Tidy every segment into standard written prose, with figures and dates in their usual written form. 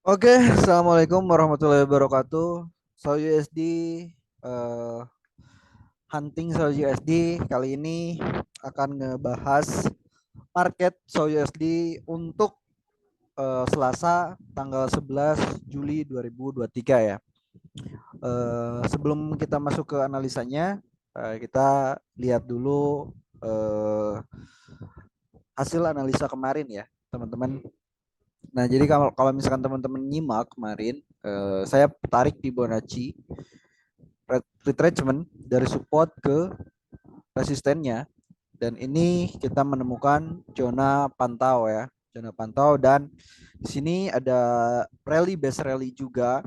Oke, assalamualaikum warahmatullahi wabarakatuh. So USD eh, hunting So USD kali ini akan ngebahas market So USD untuk Selasa tanggal 11 Juli 2023 ya. Sebelum kita masuk ke analisanya, kita lihat dulu eh, hasil analisa kemarin ya, teman-teman. Nah, jadi kalau kalau misalkan teman-teman nyimak kemarin, saya tarik Fibonacci retracement dari support ke resistennya, dan ini kita menemukan zona pantau ya, zona pantau. Dan di sini ada rally base rally juga.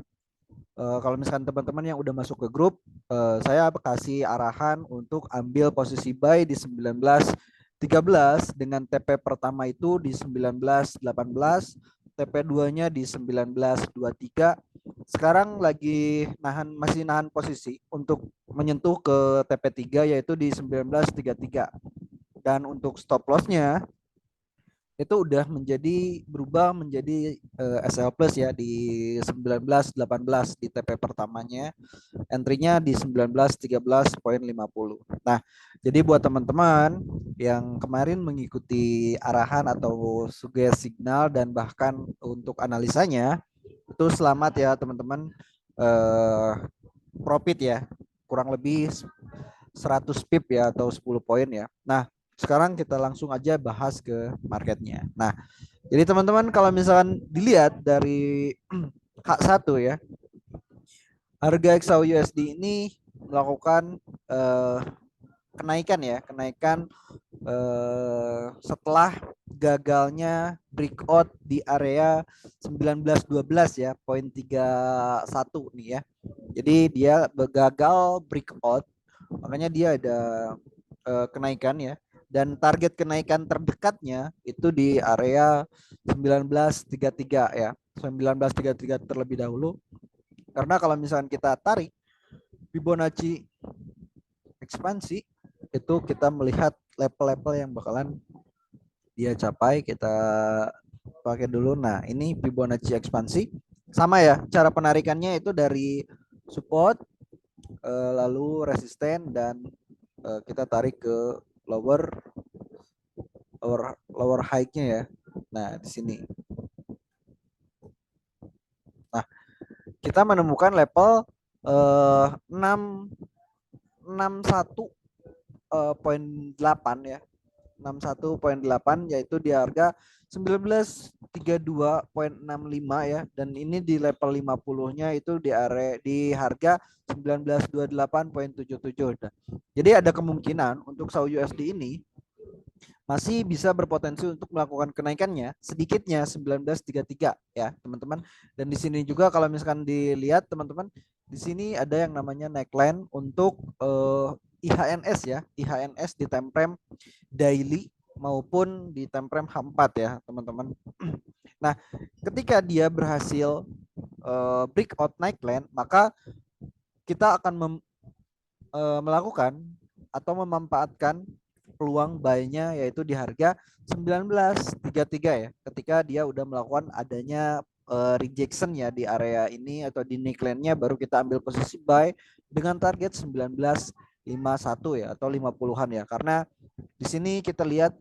Kalau misalkan teman-teman yang udah masuk ke grup, saya kasih arahan untuk ambil posisi buy di 19.13 dengan TP pertama itu di 19.18, TP 2-nya di 19.23. Sekarang lagi masih nahan posisi untuk menyentuh ke TP 3 yaitu di 19.33. Dan untuk stop loss-nya itu udah berubah menjadi SL plus ya di 19.18 di TP pertamanya, entry-nya di 19.13.50. Nah, jadi buat teman-teman yang kemarin mengikuti arahan atau sugesti signal dan bahkan untuk analisanya, itu selamat ya teman-teman, eh, profit ya, kurang lebih 100 pip ya atau 10 poin ya. Nah, sekarang kita langsung aja bahas ke marketnya. Nah, jadi teman-teman kalau misalkan dilihat dari H1 ya, harga XAU USD ini melakukan eh, kenaikan ya, kenaikan setelah gagalnya breakout di area 1912 ya, poin 31 nih ya. Jadi dia gagal breakout, makanya dia ada kenaikan ya. Dan target kenaikan terdekatnya itu di area 1933 ya. 1933 terlebih dahulu. Karena kalau misalkan kita tarik Fibonacci ekspansi, itu kita melihat level-level yang bakalan dia capai. Kita pakai dulu. Nah, ini Fibonacci ekspansi. Sama ya, cara penarikannya itu dari support, lalu resisten, dan kita tarik ke lower lower high-nya ya. Nah, di sini. Nah, kita menemukan level 6 61.8 ya. 61.8 yaitu di harga 1932.65 ya, dan ini di level 50-nya itu di area di harga 1928.77. Nah, jadi ada kemungkinan untuk SAU USD ini masih bisa berpotensi untuk melakukan kenaikannya sedikitnya 1933 ya, teman-teman. Dan di sini juga kalau misalkan dilihat teman-teman, di sini ada yang namanya neckline untuk IHNS ya, IHNS di time frame daily maupun di time frame H4 ya, teman-teman. Nah, ketika dia berhasil breakout neckline, maka kita akan melakukan atau memanfaatkan peluang buy-nya yaitu di harga 19.33 ya. Ketika dia udah melakukan adanya rejection ya di area ini atau di neckline-nya, baru kita ambil posisi buy dengan target 19.51 ya atau 50-an ya. Karena di sini kita lihat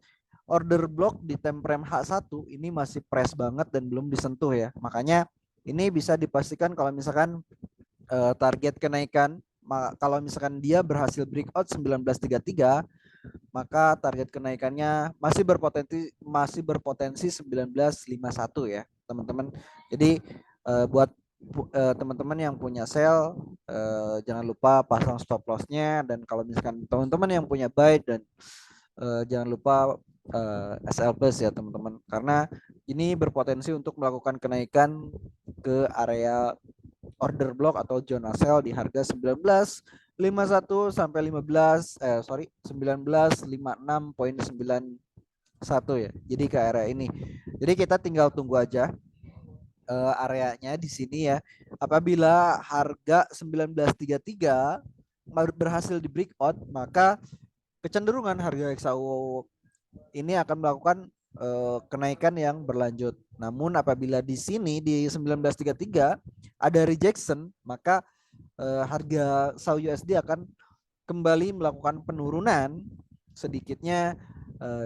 order block di time frame H1 ini masih press banget dan belum disentuh ya. Makanya ini bisa dipastikan kalau misalkan target kenaikan, kalau misalkan dia berhasil breakout 1933, maka target kenaikannya masih berpotensi 1951 ya, teman-teman. Jadi buat teman-teman yang punya sell, jangan lupa pasang stop loss-nya, dan kalau misalkan teman-teman yang punya buy, dan jangan lupa SL plus ya, teman-teman, karena ini berpotensi untuk melakukan kenaikan ke area order block atau zona sell di harga 19.51 sampai 19.56.91 ya. Jadi ke area ini. Jadi kita tinggal tunggu aja areanya di sini ya. Apabila harga 19.33 berhasil di breakout, maka kecenderungan harga XAU ini akan melakukan kenaikan yang berlanjut. Namun apabila di sini di 1933 ada rejection, maka harga SAU USD akan kembali melakukan penurunan sedikitnya.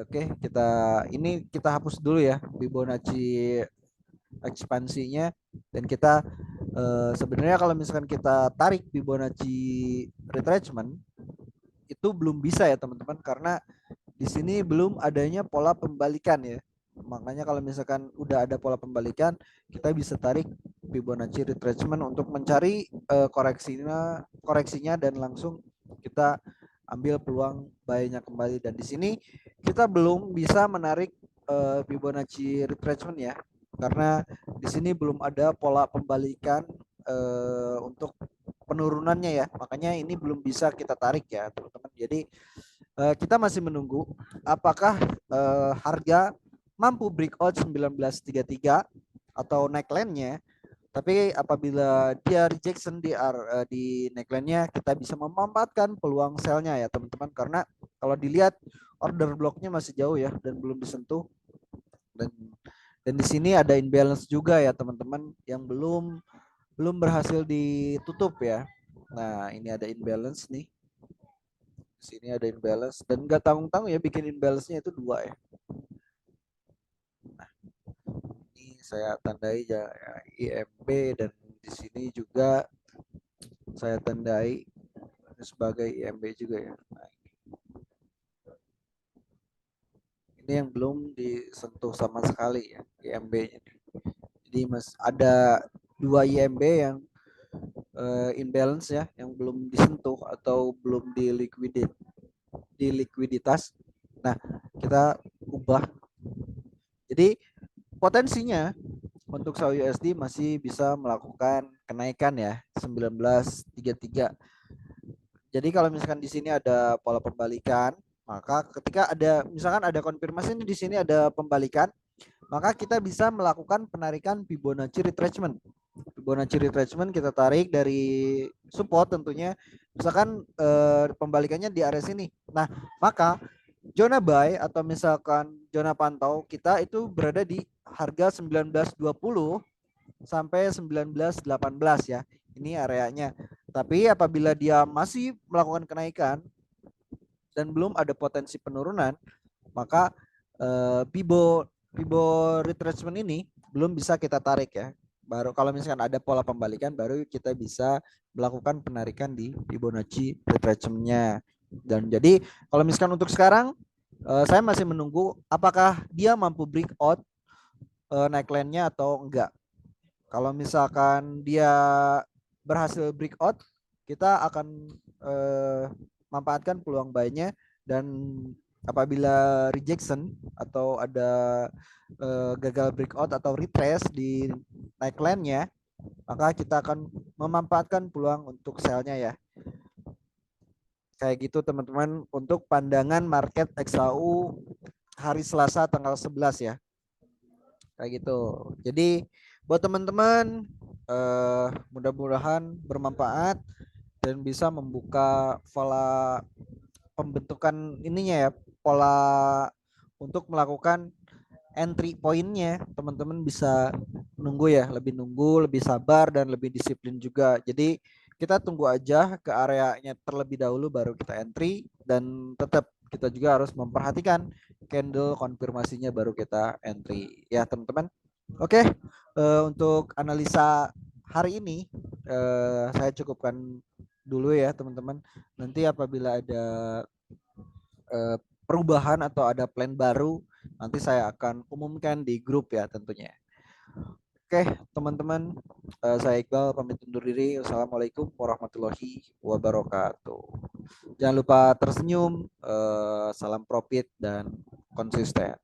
Oke, kita hapus dulu ya Fibonacci ekspansinya, dan kita sebenarnya kalau misalkan kita tarik Fibonacci retracement itu belum bisa ya teman-teman, karena di sini belum adanya pola pembalikan ya. Makanya kalau misalkan udah ada pola pembalikan, kita bisa tarik Fibonacci retracement untuk mencari koreksinya dan langsung kita ambil peluang buy-nya kembali. Dan di sini kita belum bisa menarik Fibonacci retracement ya, karena di sini belum ada pola pembalikan untuk penurunannya ya. Makanya ini belum bisa kita tarik ya teman-teman. Jadi kita masih menunggu apakah harga mampu breakout 1933 atau neckline-nya. Tapi apabila dia rejection di neckline-nya, kita bisa memanfaatkan peluang sell-nya ya teman-teman, karena kalau dilihat order block-nya masih jauh ya dan belum disentuh. Dan di sini ada imbalance juga ya teman-teman yang belum berhasil ditutup ya. Nah, ini ada imbalance nih. Di sini ada imbalance dan nggak tanggung-tanggung ya bikin imbalance-nya itu 2 ya. Nah, ini saya tandai ya IMB, dan di sini juga saya tandai sebagai IMB juga ya. Nah, ini yang belum disentuh sama sekali ya IMB-nya. Jadi ada 2 IMB yang imbalance ya, yang belum disentuh atau belum di likuiditas. Nah, kita ubah. Jadi potensinya untuk SAU USD masih bisa melakukan kenaikan ya 1933. Jadi kalau misalkan di sini ada pola pembalikan, maka ketika ada misalkan ada konfirmasi ini di sini ada pembalikan, maka kita bisa melakukan penarikan Fibonacci retracement. Fibonacci retracement kita tarik dari support tentunya. Misalkan pembalikannya di area sini. Nah, maka zona buy atau misalkan zona pantau kita itu berada di harga 1920 sampai 1918 ya. Ini areanya. Tapi apabila dia masih melakukan kenaikan dan belum ada potensi penurunan, maka Fibo retracement ini belum bisa kita tarik ya. Baru kalau misalkan ada pola pembalikan, baru kita bisa melakukan penarikan di Fibonacci retracement-nya. Dan jadi kalau misalkan untuk sekarang saya masih menunggu apakah dia mampu breakout neckline-nya atau enggak. Kalau misalkan dia berhasil breakout, kita akan manfaatkan peluang buy-nya, dan apabila rejection atau ada gagal breakout atau retrace di neckline-nya, maka kita akan memanfaatkan peluang untuk sell-nya ya. Kayak gitu teman-teman untuk pandangan market XAU hari Selasa tanggal 11 ya. Kayak gitu. Jadi buat teman-teman mudah-mudahan bermanfaat dan bisa membuka pola pembentukan ininya ya, pola untuk melakukan entry pointnya. Teman-teman bisa nunggu ya, lebih sabar dan lebih disiplin juga. Jadi kita tunggu aja ke areanya terlebih dahulu baru kita entry, dan tetap kita juga harus memperhatikan candle konfirmasinya baru kita entry ya teman-teman. Oke, untuk analisa hari ini saya cukupkan dulu ya teman-teman. Nanti apabila ada perubahan atau ada plan baru, nanti saya akan umumkan di grup ya tentunya. Oke teman-teman, saya Iqbal pamit undur diri. Wassalamualaikum warahmatullahi wabarakatuh. Jangan lupa tersenyum, salam profit dan konsisten.